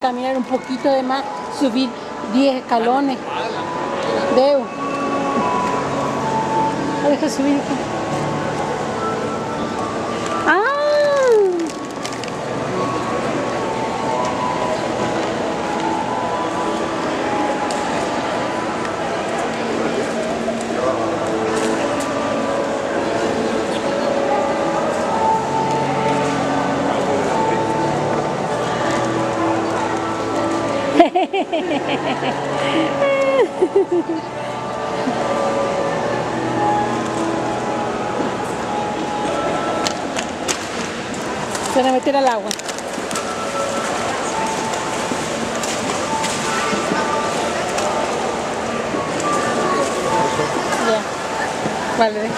Caminar un poquito de más, subir 10 escalones. Deu. Deja subir. ¡Ah! Se van a meter al agua. Ya. Vale.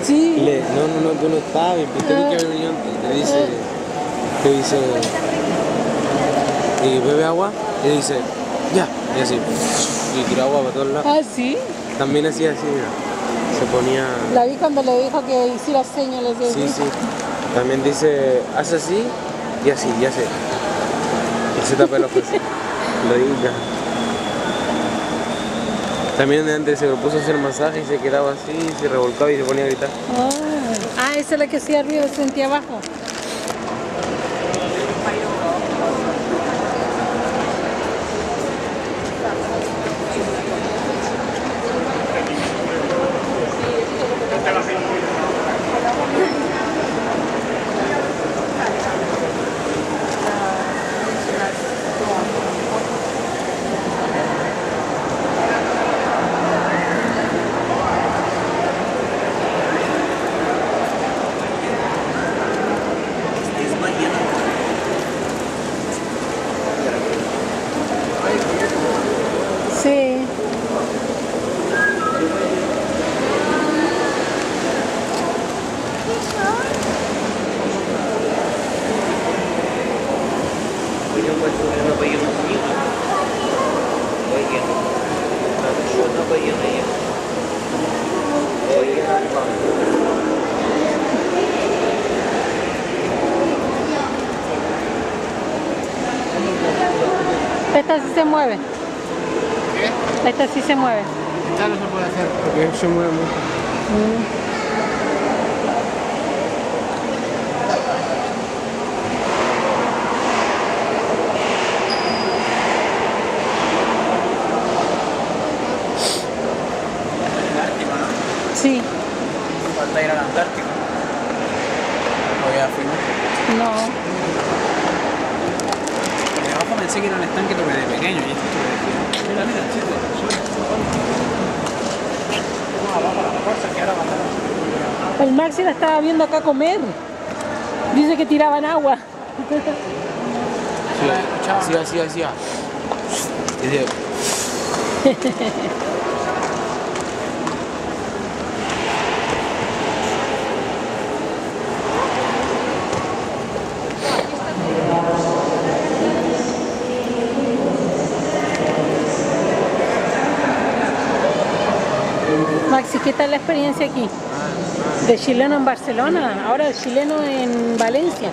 Sí. No, tú no estabas, pero tenés que haber venido antes. Te dice, y bebe agua, y dice, ya, y así, y tira agua para todos lados. Ah, sí. También hacía así, mira, se ponía... La vi cuando le dijo que hiciera señas. Sí, sí. También dice, hace así, y así, y así. Y se tapa el ojo así. Lo hinca. También antes se lo puso a hacer masaje y se quedaba así, se revolcaba y se ponía a gritar. Ah, esa es la que hacía arriba y sentía abajo. Sí. Esta sí se mueve. ¿Qué? Esta sí se mueve. Esta no se puede hacer porque se mueve mucho. Sí. Falta ir a la Antártica. O ya fuimos. No. De abajo pensé que era un estanque pero de pequeño y esto es de... Mira, chico. Vamos abajo a la fuerza que ahora va a... El Maxi la estaba viendo acá comer. Dice que tiraban agua. Sí, así, así. Y de... Maxi, ¿qué tal la experiencia aquí? De chileno en Barcelona, ahora de chileno en Valencia.